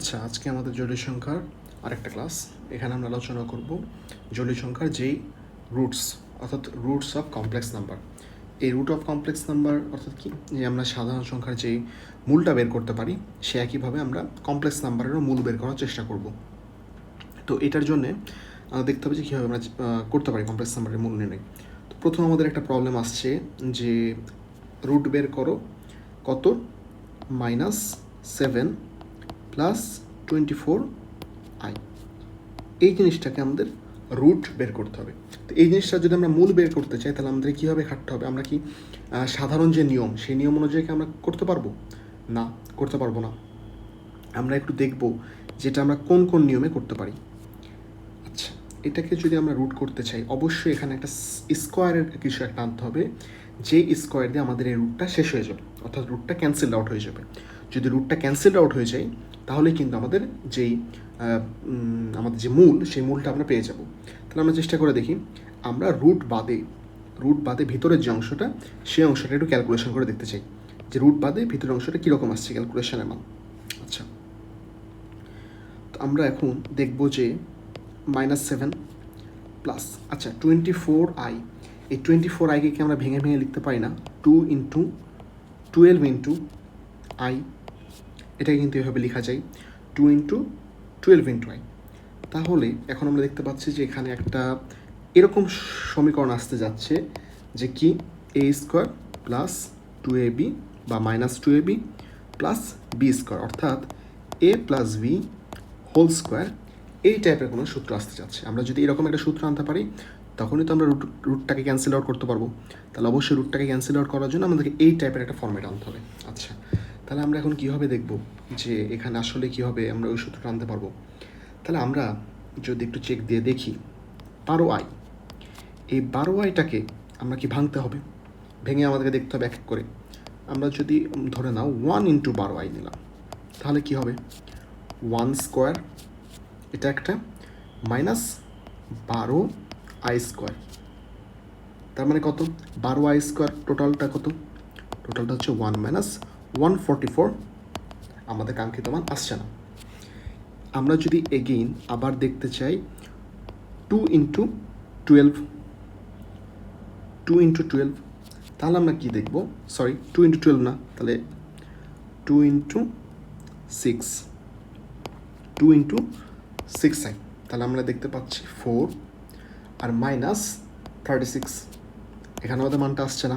আচ্ছা, আজকে আমাদের জটিল সংখ্যার আরেকটা ক্লাস। এখানে আমরা আলোচনা করব জটিল সংখ্যার যেই রুটস, অর্থাৎ রুটস অফ কমপ্লেক্স নাম্বার। এই রুট অফ কমপ্লেক্স নাম্বার অর্থাৎ কি, যে আমরা সাধারণ সংখ্যার যেই মূলটা বের করতে পারি, সে একইভাবে আমরা কমপ্লেক্স নাম্বারেরও মূল বের করার চেষ্টা করব। তো এটার জন্যে দেখতে হবে যে কীভাবে আমরা করতে পারি কমপ্লেক্স নাম্বারের মূল নির্ণয়। তো প্রথম আমাদের একটা প্রবলেম আসছে যে রুট বের করো কত, -7 প্লাস 24i। এই জিনিসটাকে আমাদের রুট বের করতে হবে। তো এই জিনিসটা যদি আমরা মূল বের করতে চাই, তাহলে আমাদের কীভাবে খাটতে হবে? আমরা কি সাধারণ যে নিয়ম, সেই নিয়ম অনুযায়ী কি আমরা করতে পারবো? না, করতে পারবো না। আমরা একটু দেখব যেটা আমরা কোন কোন নিয়মে করতে পারি। আচ্ছা, এটাকে যদি আমরা রুট করতে চাই, অবশ্যই এখানে একটা স্কোয়ারের কিছু একটা আনতে হবে, যে স্কোয়ার দিয়ে আমাদের এই রুটটা শেষ হয়ে যাবে, অর্থাৎ রুটটা ক্যান্সেল আউট হয়ে যাবে। যদি রুটটা ক্যান্সেল আউট হয়ে যায়, তাহলে কিন্তু আমাদের আমাদের যে মূল, সেই মূলটা আমরা পেয়ে যাব। তাহলে আমরা চেষ্টা করে দেখি, আমরা রুট বাদে ভিতরের যে অংশটা, সেই অংশটা একটু ক্যালকুলেশন করে দেখতে চাই যে রুট বাদে ভিতরের অংশটা কীরকম আসছে ক্যালকুলেশনের মান। আচ্ছা, তো আমরা এখন দেখব যে -7 প্লাস 24i। এই 24iকে কি আমরা ভেঙে ভেঙে লিখতে পারি না? 2 × 12 × i, এটাকে কিন্তু এভাবে লেখা যায় 2 × 12 × i। তাহলে এখন আমরা দেখতে পাচ্ছি যে এখানে একটা এরকম সমীকরণ আসতে যাচ্ছে যে কি, a² প্লাস 2ab বা -2ab প্লাস b², অর্থাৎ a plus b whole square, এই টাইপের কোনো সূত্র আসতে যাচ্ছে। আমরা যদি এরকম একটা সূত্র আনতে পারি, তখনই তো আমরা রুটটাকে ক্যান্সেল আউট করতে পারবো। তাহলে অবশ্যই রুটটাকে ক্যান্সেল আউট করার জন্য আমাদেরকে এই টাইপের একটা ফর্মেট আনতে হবে। আচ্ছা, তাহলে আমরা এখন কীভাবে দেখব যে এখানে আসলে কীভাবে আমরা ওই সূত্রটা আনতে পারবো? তাহলে আমরা যদি একটু চেক দিয়ে দেখি, 12i, এই 12iটাকে আমরা কি ভাঙতে হবে? ভেঙে আমাদেরকে দেখতে হবে এক এক করে। আমরা যদি ধরে নাও 1 × 12i নিলাম, তাহলে কি হবে? 1², এটা একটা, -12i², তার মানে কত? 12i², টোটালটা কত? টোটালটা হচ্ছে 1 - 144, আমাদের কাঙ্ক্ষিত মান আসছে না। আমরা যদি এগেইন আবার দেখতে চাই 2 × 12, তাহলে আমরা কি দেখব? সরি, 2 × 12 না, তাহলে 2 × 6, 2 × 6i। তাহলে আমরা দেখতে পাচ্ছি 4 আর -36। এখানে আমাদের মানটা আসছে না।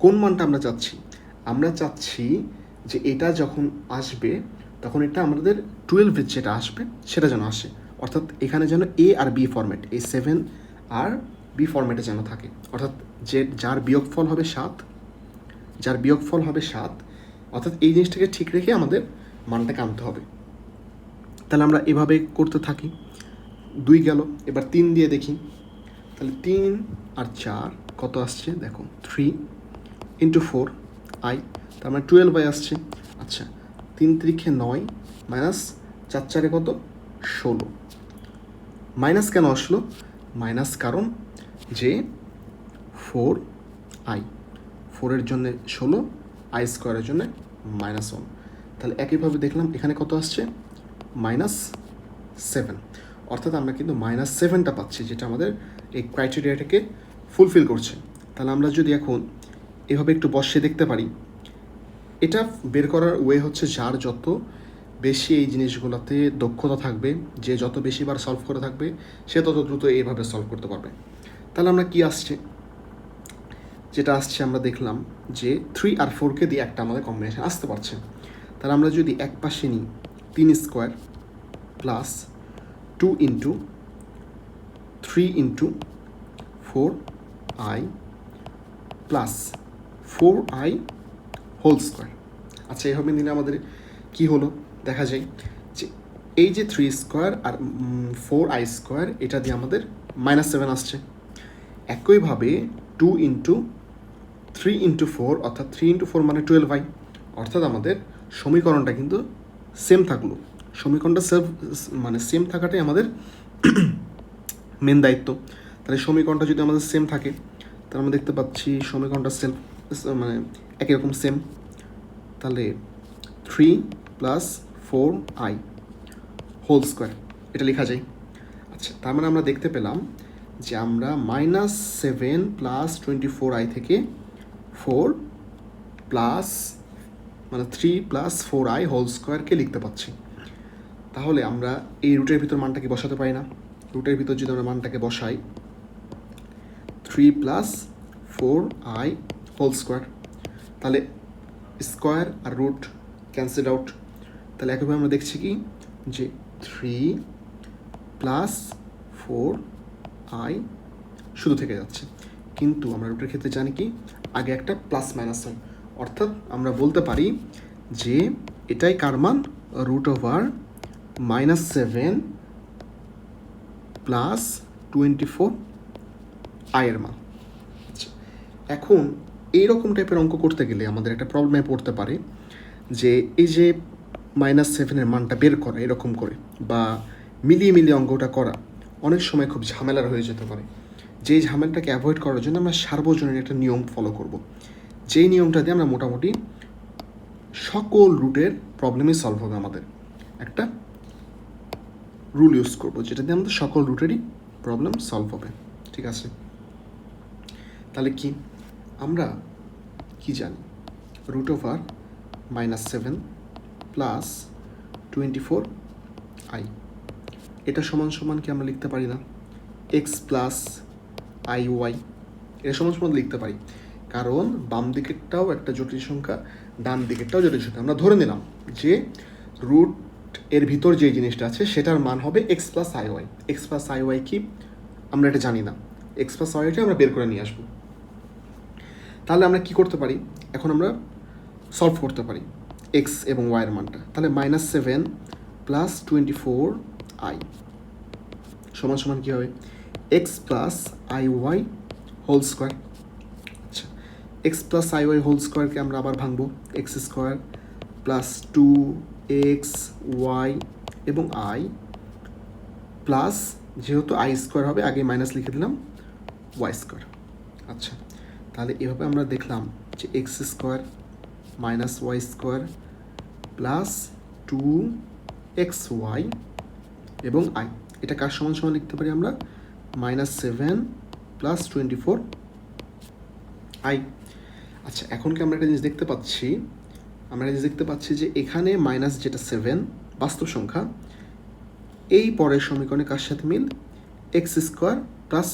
কোন মানটা আমরা চাচ্ছি? আমরা চাচ্ছি যে এটা যখন আসবে, তখন এটা আমাদের 12 যেটা আসবে সেটা যেন আসে, অর্থাৎ এখানে যেন এ আর বি ফরম্যাট, এই 7 আর বি ফরম্যাটে যেন থাকে, অর্থাৎ যার বিয়োগফল হবে 7, অর্থাৎ এই জিনিসটাকে ঠিক রেখে আমাদের মানটাকে আনতে হবে। তাহলে আমরা এভাবে করতে থাকি। 2 গেল, এবার 3 দিয়ে দেখি। তাহলে 3 আর 4 কত আসছে দেখো, 3 × 4i, তার মানে 12i আসছে। আচ্ছা, 3 × 3 = 9, -4 × 4 কত, 16। মাইনাস কেন আসলো? মাইনাস কারণ যে 4i, 4-এর জন্য 16, i² জন্য -1। তাহলে একইভাবে দেখলাম এখানে কত আসছে, -7, অর্থাৎ আমরা কিন্তু -7টা পাচ্ছি, যেটা আমাদের এই ক্রাইটেরিয়াটাকে ফুলফিল করছে। তাহলে আমরা যদি এখন এভাবে একটু বসিয়ে দেখতে পারি, এটা বের করার ওয়ে হচ্ছে, যার যত বেশি এই জিনিসগুলোতে দক্ষতা থাকবে, যে যত বেশিবার সলভ করে থাকবে, সে তত দ্রুত এইভাবে সলভ করতে পারবে। তাহলে আমরা কি আসছে, যেটা আসছে আমরা দেখলাম যে 3 আর 4কে দিয়ে একটা আমাদের কম্বিনেশন আসতে পারছে। তাহলে আমরা যদি এক পাশে নিই 3² plus 2 × 3 × 4i plus 4i whole square. আচ্ছা, এইভাবে নিলে আমাদের কি হলো দেখা যায় যে এই যে 3² আর 4i², এটা দিয়ে আমাদের -7 আসছে। একইভাবে 2 × 3 × 4, অর্থাৎ 3 × 4 মানে 12i, অর্থাৎ আমাদের সমীকরণটা কিন্তু সেম থাকলো। সমীকরণটা সেম থাকাটাই আমাদের মেন দায়িত্ব। তাহলে সমীকরণটা যদি আমাদের সেম থাকে, তাহলে আমরা দেখতে পাচ্ছি সমীকরণটা একই রকম সেম। তাহলে 3 + 4i হোল স্কোয়ার, এটা লেখা যায়। আচ্ছা, তার মানে আমরা দেখতে পেলাম যে আমরা -7 + 24i থেকে 4 প্লাস মানে 3 + 4i হোল স্কোয়ারকে লিখতে পাচ্ছি। তাহলে আমরা এই রুটের ভিতর মানটাকে বসাতে পারি না? রুটের ভিতর যদি আমরা মানটাকে বসাই 3 + 4i হোল স্কোয়ার, তাহলে স্কোয়ার আর রুট ক্যান্সেল আউট। তাহলে একইভাবে আমরা দেখছি কি যে 3 + 4i শুধু থেকে যাচ্ছে, কিন্তু আমরা রুটের ক্ষেত্রে জানি কি আগে একটা প্লাস মাইনাস হয়, অর্থাৎ আমরা বলতে পারি যে এটাই কার মান, √7 + 24i এর মান। আচ্ছা, এখন এইরকম টাইপের অঙ্ক করতে গেলে আমাদের একটা প্রবলেমে পড়তে পারে যে এই যে -7 মানটা বের করা এরকম করে বা মিলিয়ে মিলিয়ে অঙ্কটা করা অনেক সময় খুব ঝামেলার হয়ে যেতে পারে। যেই ঝামেলাটাকে অ্যাভয়েড করার জন্য আমরা সার্বজনীন একটা নিয়ম ফলো করব, যেই নিয়মটা দিয়ে আমরা মোটামুটি সকল রুটের প্রবলেমই সলভ হবে। আমাদের একটা রুল ইউজ করব যেটা দিয়ে আমাদের সকল রুটেরই প্রবলেম সলভ হবে। ঠিক আছে, তাহলে কি আমরা কি জানি, √7 + 24i এটা সমান সমান কি আমরা লিখতে পারি না x + iy, এটা সমান সমান লিখতে পারি, কারণ বাম দিকেরটাও একটা জটিল সংখ্যা, ডান দিকেরটাও জটিল সংখ্যা। আমরা ধরে নিলাম যে রুট এর ভিতর যে জিনিসটা আছে সেটার মান হবে x + iy। x + iy কি আমরা এটা জানি না, x + iy আমরা বের করে নিয়ে আসবো। তাহলে আমরা কি করতে পারি, এখন আমরা সলভ করতে পারি x এবং y এর মানটা। তাহলে -7 + 24i সমান সমান কী হবে, x + iy হোল স্কোয়ার। আচ্ছা, x + iy হোল স্কোয়ারকে আমরা আবার ভাঙবো, x² + 2xy এবং i প্লাস, যেহেতু i² হবে আগে মাইনাস লিখে দিলাম y²। আচ্ছা, তাহলে এভাবে আমরা দেখলাম যে x² - y² প্লাস 2xy এবং i, এটা কার সমান সমান লিখতে পারি আমরা, -7 + 24i। আচ্ছা, এখন কি আমরা একটা জিনিস দেখতে পাচ্ছি, যে এখানে মাইনাস যেটা 7 বাস্তব সংখ্যা, এই পরের সমীকরণে কার সাথে মিল, x² +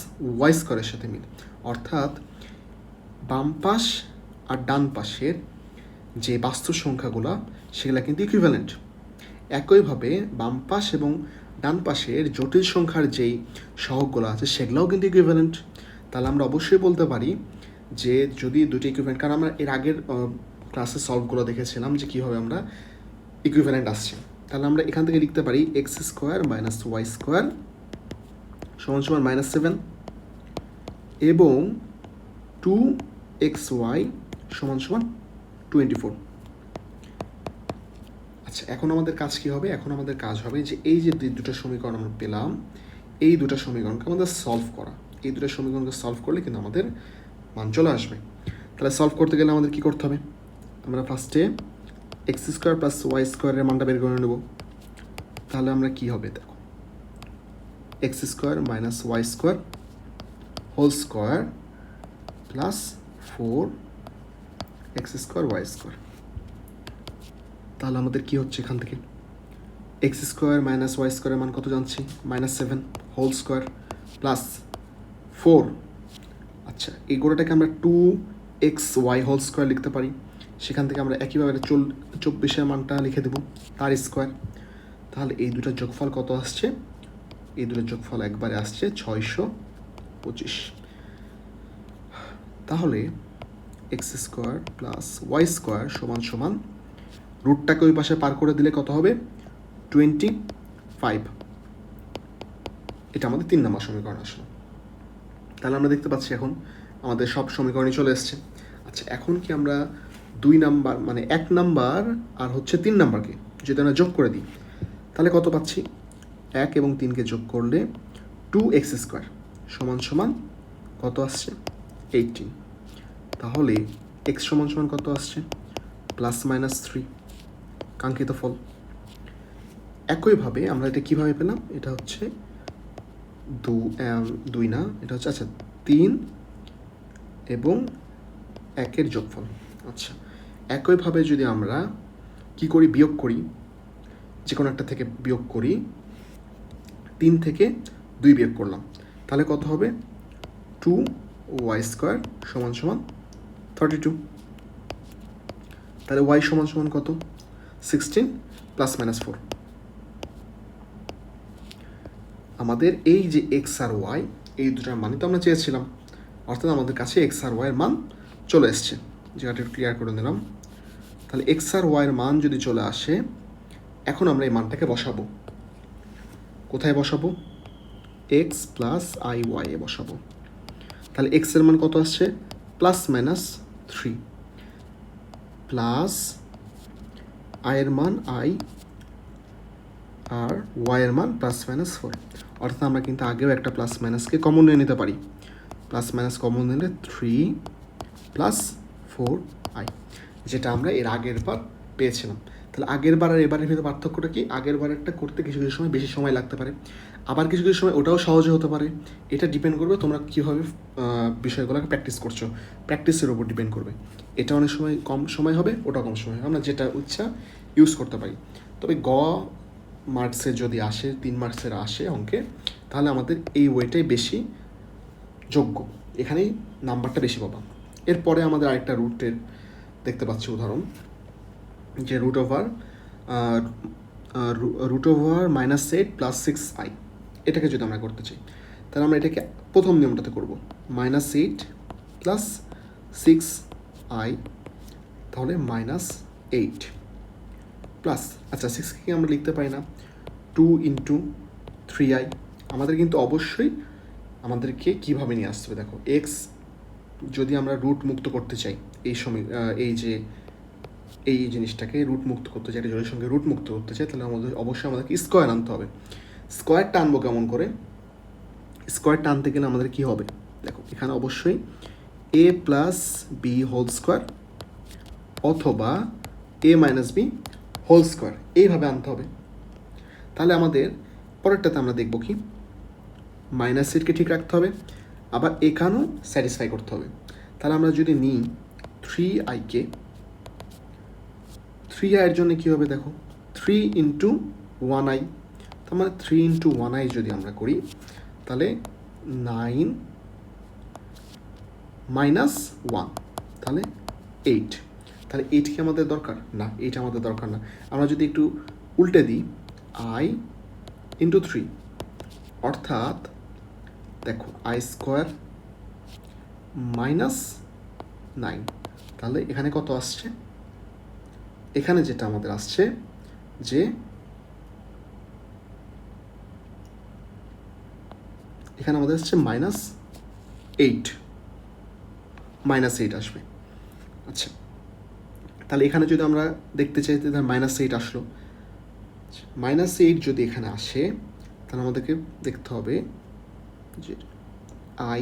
y² এর সাথে মিল। অর্থাৎ বাম পাশ আর ডান পাশের যে বাস্তব সংখ্যাগুলো সেগুলো কিন্তু ইকুইভ্যালেন্ট। একইভাবে বাম পাশ এবং ডান পাশের জটিল সংখ্যার যেই সহগগুলো আছে সেগুলোও কিন্তু ইকুইভ্যালেন্ট। তাহলে আমরা অবশ্যই বলতে পারি যে যদি দুটি ইকুইভ্যালেন্ট, কারণ আমরা এর আগের ক্লাসে সলভগুলো দেখেছিলাম যে কীভাবে আমরা ইকুইভ্যালেন্ট আসছে, তাহলে আমরা এখান থেকে লিখতে পারি x² - y² সমান সমান -7 এবং 2xy সমান সমান 24। আচ্ছা, এখন আমাদের কাজ কী হবে, এখন আমাদের কাজ হবে যে এই যে দুটো সমীকরণ আমরা পেলাম, এই দুটো সমীকরণকে আমাদের সলভ করা। এই দুটো সমীকরণকে সলভ করলে কিন্তু আমাদের মান চলে আসবে। তাহলে সলভ করতে গেলে আমাদের কী করতে হবে, আমরা ফার্স্টে x² + y² এর মানটা বের করে নেব। তাহলে আমরা কী হবে দেখো, x² - y² whole square plus 4x² y²। তাহলে আমাদের কী হচ্ছে এখান থেকে, x² - y² এর মান কত জানছি, -7 হোল স্কোয়ার প্লাস 4। আচ্ছা, এই গোড়াটাকে আমরা 2xy হোল স্কোয়ার লিখতে পারি, সেখান থেকে আমরা একইভাবে 24-এর মানটা লিখে দেবো তার স্কোয়ার। তাহলে এই দুটার যোগফল কত আসছে, এই দুটার যোগফল একবারে আসছে 625। তাহলে x² + y² সমান সমান, রুটটাকে ওই পাশে পার করে দিলে কত হবে, 25। এটা আমাদের 3 নম্বর সমীকরণ আসলো। তাহলে আমরা দেখতে পাচ্ছি এখন আমাদের সব সমীকরণই চলে এসছে। আচ্ছা, এখন কি আমরা 2 নাম্বার মানে 1 নাম্বার আর 3 নাম্বারকে যদি আমরা যোগ করে দিই, তাহলে কত পাচ্ছি, 1 এবং 3কে যোগ করলে 2x² সমান সমান কত আসছে, 18। তাহলে x সমান সমান কত আসছে, +-3, কাঙ্ক্ষিত ফল। একইভাবে আমরা এটা কীভাবে পেলাম, এটা হচ্ছে দুই না, এটা হচ্ছে আচ্ছা 3 এবং 1-এর যোগফল। আচ্ছা, একইভাবে যদি আমরা কি করি, বিয়োগ করি, যে কোনো একটা থেকে বিয়োগ করি, 3 থেকে 2 বিয়োগ করলাম, তাহলে কত হবে, 2y² সমান সমান 32। তাহলে y সমান সমান কত, 16 ± 4। আমাদের এই যে এক্স আর ওয়াই, এই দুটার মানই তো আমরা চেয়েছিলাম, অর্থাৎ আমাদের কাছে এক্স আর ওয়াইয়ের মান চলে এসছে। জায়গাটা ক্লিয়ার করে নিলাম। তাহলে এক্স আর ওয়াইয়ের মান যদি চলে আসে, এখন আমরা এই মানটাকে বসাবো। কোথায় বসাবো, x plus I Y A বসাবো। তাহলে এক্সের মান কত আসছে, ±3, প্লাস আয়ের মান আই, আর ওয়াইয়ের মান ±4। অর্থাৎ আমরা কিন্তু আগেও একটা প্লাস মাইনাসকে কমন নিয়ে নিতে পারি। প্লাস মাইনাস কমন নিলে 3 + 4i, যেটা আমরা এর আগের বার পেয়েছিলাম। তাহলে আগের বার আর এবারের ভিতরে পার্থক্যটা কি, আগের বারেরটা করতে কিছু কিছু সময় বেশি সময় লাগতে পারে, আবার কিছু কিছু সময় ওটাও সহজে হতে পারে। এটা ডিপেন্ড করবে তোমরা কীভাবে বিষয়গুলোকে প্র্যাকটিস করছো, প্র্যাকটিসের উপর ডিপেন্ড করবে। এটা অনেক সময় কম সময় হবে, ওটা কম সময় হবে, আমরা যেটা ইচ্ছা ইউজ করতে পারি। তবে মার্কসের যদি আসে, 3 মার্কসের আসে অঙ্কে, তাহলে আমাদের এই ওয়েটাই বেশি যোগ্য, এখানেই নাম্বারটা বেশি পাবা। এরপরে আমাদের আরেকটা রুটের দেখতে পাচ্ছি উদাহরণ, যে রুট ওভার -8 + 6i, এটাকে যদি আমরা করতে চাই, তাহলে আমরা এটাকে প্রথম নিয়মটাতে করব, -8 + 6i, তাহলে -8 প্লাস, আচ্ছা 6কে কি আমরা লিখতে পারি না, 2 × 3i। আমাদের কিন্তু অবশ্যই আমাদেরকে কীভাবে নিয়ে আসতে হবে, দেখো এক্স যদি আমরা রুট মুক্ত করতে চাই, এই সময় এই জিনিসটাকে রুট মুক্ত করতে চাই, জোরের সঙ্গে রুট মুক্ত করতে চাই, তাহলে অবশ্যই আমাদেরকে স্কোয়ার আনতে হবে। স্কোয়ার টানবো কেমন করে, স্কোয়ার টানতে গেলে আমাদের কি হবে, দেখো এখানে অবশ্যই a + b² অথবা a - b² এইভাবে আনতে হবে। তাহলে আমাদের পরেরটাতে আমরা দেখব কি, -8কে ঠিক রাখতে হবে, আবার এখানেও স্যাটিসফাই করতে হবে। তাহলে আমরা যদি নিই 3i-কে, 3i এর জন্য কী হবে, দেখো 3 × 1i, তার মানে 3 × 1i যদি আমরা করি, তাহলে 9 - 1, তাহলে 8। তাহলে 8 কি আমাদের দরকার না, 8 আমাদের দরকার না। আমরা যদি একটু উল্টে দিই, i × 3, অর্থাৎ দেখো i² - 9, তাহলে এখানে কত আসছে, এখানে যেটা আমাদের আসছে, যে এখানে আমাদের আসছে -8 আসবে। আচ্ছা, তাহলে এখানে যদি আমরা দেখতে চাই, তাহলে -8 আসলো। -8 যদি এখানে আসে, তাহলে আমাদেরকে দেখতে হবে যে i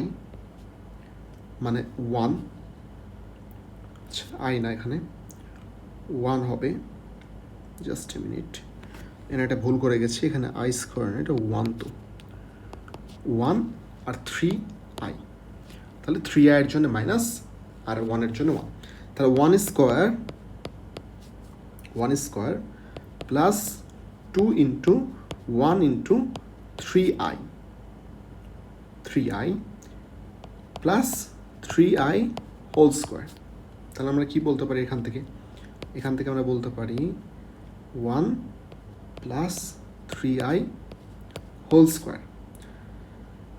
মানে 1, আচ্ছা i না, এখানে 1 হবে, জাস্ট এ মিনিট, এখানে একটা ভুল করে গেছি, এখানে i² না, এটা 1, তো 1 আর 3i, তাহলে 3i এর জন্য মাইনাস আর 1 এর জন্য 1, তাহলে 1² প্লাস 2 × 1 × 3i প্লাস 3i² তাহলে আমরা কি বলতে পারি, এখান থেকে আমরা বলতে পারি 1 + 3i²।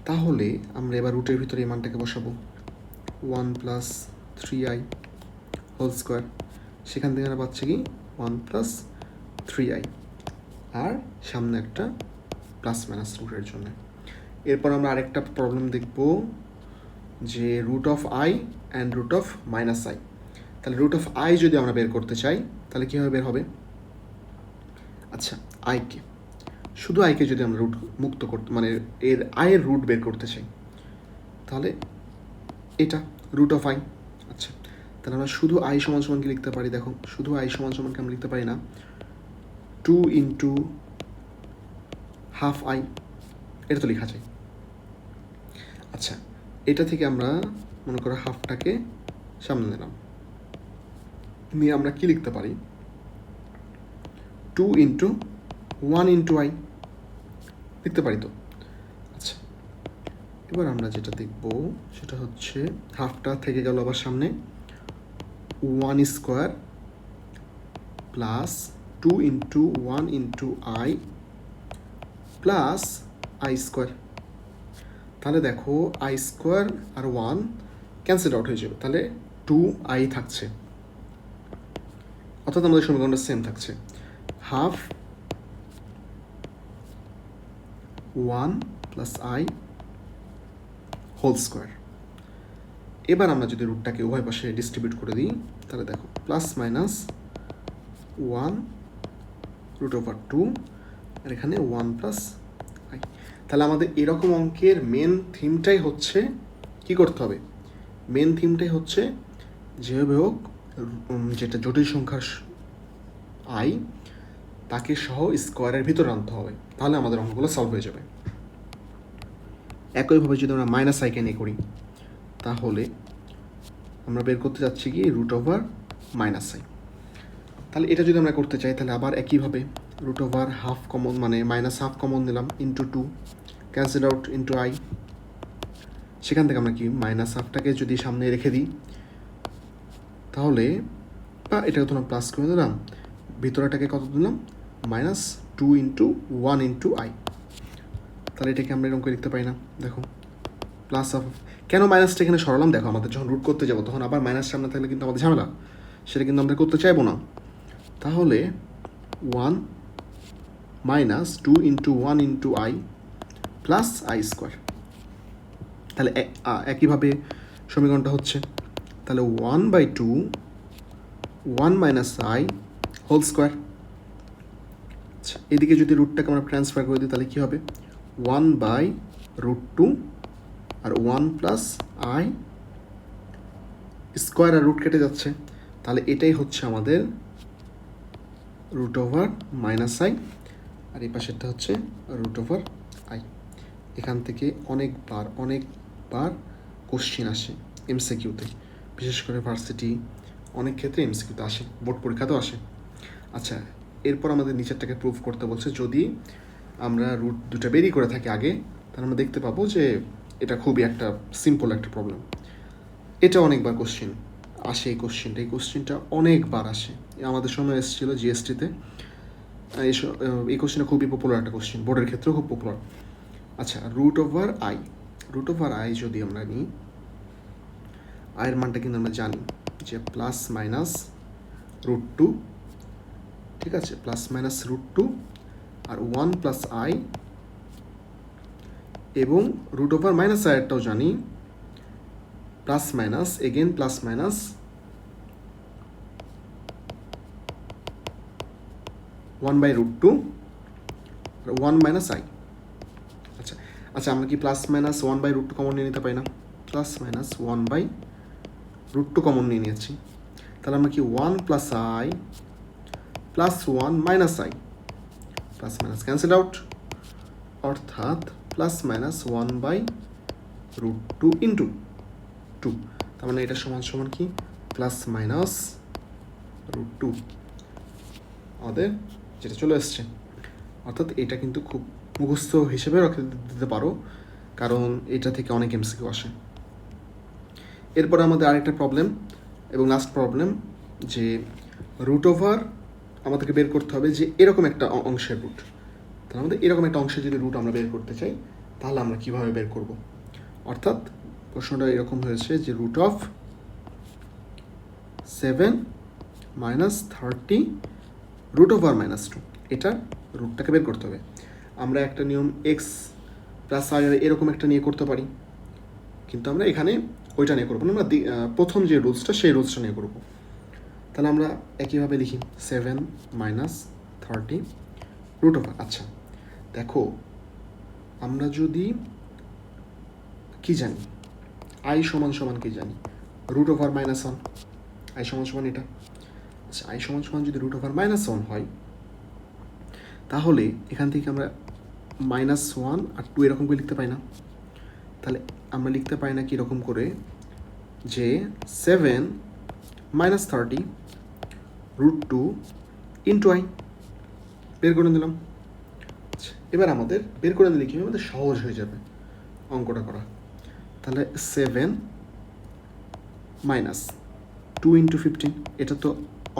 তাহলে আমরা এবার রুটের ভিতরে এই মানটাকে বসাবো, 1 + 3i², সেখান থেকে আমরা পাচ্ছি কি 1 + 3i, আর সামনে একটা প্লাস মাইনাস রুটের জন্য। এরপর আমরা আরেকটা প্রবলেম দেখব, যে √i and √-i। তাহলে √i যদি আমরা বের করতে চাই, তাহলে কীভাবে বের হবে, আচ্ছা শুধু আইকে যদি আমরা রুট মুক্ত করতে, মানে এর আয়ের রুট বের করতে চাই, তাহলে এটা √i। আচ্ছা, তাহলে আমরা শুধু i সমান কি লিখতে পারি, দেখো শুধু i সমান কি আমরা লিখতে পারি না, 2 × হাফ আই, এটা তো লেখা যায়। আচ্ছা, এটা থেকে আমরা মনে করো হাফটাকে সামনে নিলাম, নিয়ে আমরা কি লিখতে পারি, 2 ইন্টু 1 ইন্টু আই লিখতে পারি তো। আচ্ছা, এবার আমরা যেটা দেখব সেটা হচ্ছে হাফটা থেকে গেল আবার সামনে, 1 square plus 2 into 1 into i plus i square. তাহলে দেখো আই স্কোয়ার আর 1 ক্যান্সেল আউট হয়ে যাবে, তাহলে 2 আই থাকছে, অর্থাৎ আমাদের সমীকরণটা সেম থাকছে, half 1 plus i whole square. এবার আমরা যদি রুটটাকে উভয় পাশে ডিস্ট্রিবিউট করে দিই, তাহলে দেখো প্লাস মাইনাস 1 রুট ওভার 2, আর এখানে 1 প্লাস আই। তাহলে আমাদের এরকম অঙ্কের মেন থিমটাই হচ্ছে কি করতে হবে, মেন থিমটাই হচ্ছে যেভাবে হোক যেটা জটিল সংখ্যার আই তাকে সহ স্কোয়ারের ভিতরে আনতে হবে, তাহলে আমাদের অঙ্কগুলো সলভ হয়ে যাবে। একইভাবে যদি আমরা মাইনাস আইকে নিয়ে করি, তাহলে আমরা বের করতে যাচ্ছি কি রুট ওভার মাইনাস আই। তাহলে এটা যদি আমরা করতে চাই, তাহলে আবার একইভাবে রুট ওভার হাফ কমন, মানে মাইনাস হাফ কমন নিলাম, into 2 cancel out into I. সেখান থেকে আমরা কি মাইনাস হাফটাকে যদি সামনে রেখে দিই, তাহলে বা এটাকে তো প্লাস করে দিলাম, ভিতরেটাকে কত দিলাম, মাইনাস 2 ইন্টু 1 ইন্টু আই। তাহলে এটাকে আমরা এরকম করে লিখতে পারি না, দেখো প্লাস অফ, কেন মাইনাসটা এখানে সরালাম, দেখো আমাদের যখন রুট করতে যাবো তখন আবার মাইনাস সামনে থাকলে কিন্তু আমাদের ঝামেলা, সেটা কিন্তু আমরা করতে চাইবো না। তাহলে 1 minus 2 into 1 into i plus i square. তাহলে একইভাবে সমীকরণটা হচ্ছে, তাহলে 1/2 1 মাইনাস আই হোল স্কোয়ার। আচ্ছা, এদিকে যদি রুটটাকে আমরা ট্রান্সফার করে দিই, তাহলে কী হবে, 1/√2 আর 1 প্লাস আই স্কোয়ার, আর রুট কেটে যাচ্ছে, তাহলে এটাই হচ্ছে আমাদের রুট ওভার মাইনাস আই, আর এই পাশেরটা হচ্ছে রুট ওভার আই। এখান থেকে অনেকবার কোশ্চিন আসে এমসিকিউতে, বিশেষ করে ভার্সিটি, অনেক ক্ষেত্রে এমসিকিউতে আসে, বোর্ড পরীক্ষাতেও আসে। আচ্ছা, এরপর আমাদের নিচেরটাকে প্রুভ করতে বলছে, যদি আমরা রুট দুটো বেরিয়ে করে থাকি আগে, তাহলে আমরা দেখতে পাবো যে এটা খুবই একটা সিম্পল একটা প্রবলেম। এটা অনেকবার কোশ্চিন আসে, এই কোশ্চিনটা অনেকবার আসে, আমাদের সময় এসেছিলো জিএসটিতে। এই কোশ্চিনটা খুবই পপুলার একটা কোশ্চিন, বোর্ডের ক্ষেত্রেও খুব পপুলার। আচ্ছা, রুট ওভার আই যদি আমরা নিই, আয়ের মানটা কিন্তু আমরা জানি যে প্লাস মাইনাস √2, ঠিক আছে, প্লাস মাইনাস √2 আর 1 প্লাস আই, এবং রুট ওভার মাইনাস আইটাও জানি, plus minus again plus minus 1/√2 আর 1 মাইনাস আই। আচ্ছা, আমরা কি প্লাস মাইনাস 1/√2 কমন নিয়ে নিতে পারি না, প্লাস মাইনাস 1/√2 কমন নিয়ে নিয়েছি, তাহলে আমরা কি 1 plus I plus 1 minus I, plus minus cancel out, অর্থাৎ প্লাস মাইনাস 1/√2 ইন্টু 2, তার মানে এটা সমান সমান কি প্লাস মাইনাস √2, আমাদের যেটা চলে এসছে। অর্থাৎ এটা কিন্তু খুব মুখস্থ হিসেবে রেখে দিতে পারো, কারণ এটা থেকে অনেক এমসিকিউ আসে। এরপর আমাদের আরেকটা প্রবলেম এবং লাস্ট প্রবলেম, যে রুট ওভার আমাদেরকে বের করতে হবে যে এরকম একটা অংশের রুট। তাহলে আমাদের এরকম একটা অংশের যদি রুট আমরা বের করতে চাই, তাহলে আমরা কীভাবে বের করব, অর্থাৎ প্রশ্নটা এরকম হয়েছে যে root of 7 minus 30 root over -2, এটা রুটটাকে বের করতে হবে। আমরা একটা নিয়ম এক্স প্লাস আই এরকম একটা নিয়ে করতে পারি, কিন্তু আমরা এখানে ওইটা নিয়ে করবো না, আমরা প্রথম যে রুলসটা সেই রুলসটা নিয়ে করবো। তাহলে আমরা একইভাবে লিখি 7 মাইনাস 30 রুট ওভার। আচ্ছা দেখো, আমরা যদি কি জানি, আই সমান সমান কি জানি, রুট ওভার -1, আই সমান সমান এটা। আচ্ছা, আই সমান সমান যদি রুট ওভার -1 হয়, তাহলে এখান থেকে আমরা -1 আর 2 এরকম করে লিখতে পারি না? তাহলে আমরা লিখতে পারি না কীরকম করে, যে 7 - 30 √2 ইন্টু i বের করে দিলাম। আচ্ছা, এবার আমাদের বের করে দিলে কি হবে, আমাদের সহজ হয়ে যাবে অঙ্কটা করা। তাহলে 7 - 2 × 15, এটা তো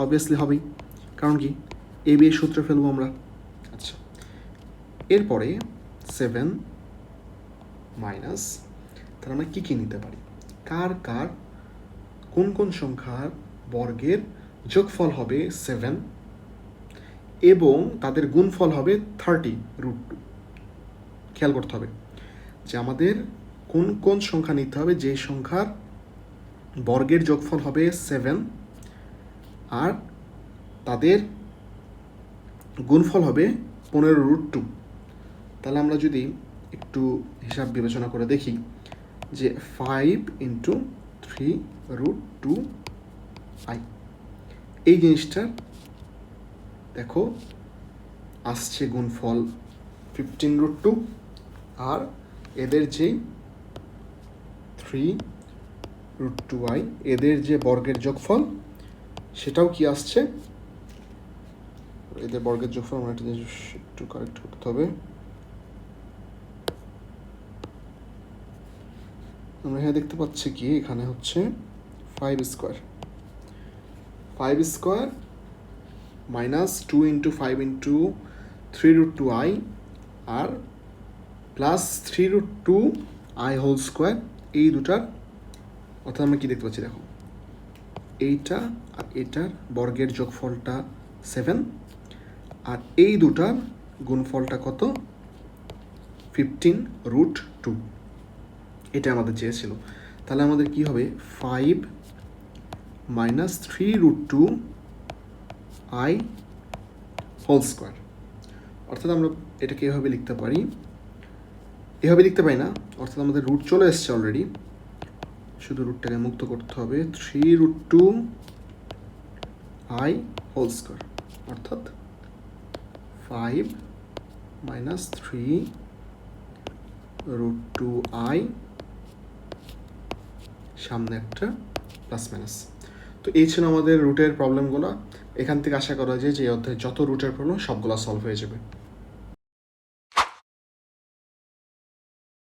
অবভিয়াসলি হবেই, কারণ কি এ বি এর সূত্রে ফেলবো আমরা। আচ্ছা, এরপরে 7 মাইনাস, তাহলে আমরা কী কী নিতে পারি, কার কার কোন কোন সংখ্যার বর্গের যোগফল হবে 7 এবং তাদের গুণফল হবে 30 √2। খেয়াল করতে হবে যে আমাদের কোন কোন সংখ্যা নিতে হবে, যে সংখ্যার বর্গের যোগফল হবে 7 আর তাদের গুণফল হবে 15 √2। তাহলে আমরা যদি একটু হিসাব বিবেচনা করে দেখি যে 5 × 3 √2 i, এই জিনিসটা দেখো আসছে গুণফল 15 √2 আর এদের যে 3 √2 i, এদের যে বর্গের যোগফল সেটাও কি আসছে, এদের বর্গের যোগফল আমরা একটা জিনিস একটু কারেক্ট করতে হবে। আমরা এখানে দেখতে পাচ্ছি কি, এখানে হচ্ছে 5 স্কোয়ার -2 × 5 × 3 √2 i আর প্লাস 3 √2 i হোল স্কোয়ার, এই দুটার, অর্থাৎ আমরা কি দেখতে পাচ্ছি দেখো, এইটা আর এটার বর্গের যোগফলটা 7 আর এই দুটার গুণফলটা কত, 15 √2, এটা আমাদের চেয়েছিল। তাহলে আমাদের কি হবে, 5 - 3 √2 i হোল স্কোয়ার। অর্থাৎ আমরা এটাকে এভাবে লিখতে পারি, এভাবে লিখতে পারি না, অর্থাৎ আমাদের রুট চলে এসছে অলরেডি, শুধু রুটটাকে মুক্ত করতে হবে, 3 √2 i হোল স্কোয়ার, অর্থাৎ 5 - 3 √2 i, সামনে একটা প্লাস মাইনাস। তো এই ছিল আমাদের রুটের প্রবলেমগুলো। এখান থেকে আশা করা যায় যে অধ্যায়ে যত রুটের প্রবলেম সবগুলো সলভ হয়ে যাবে।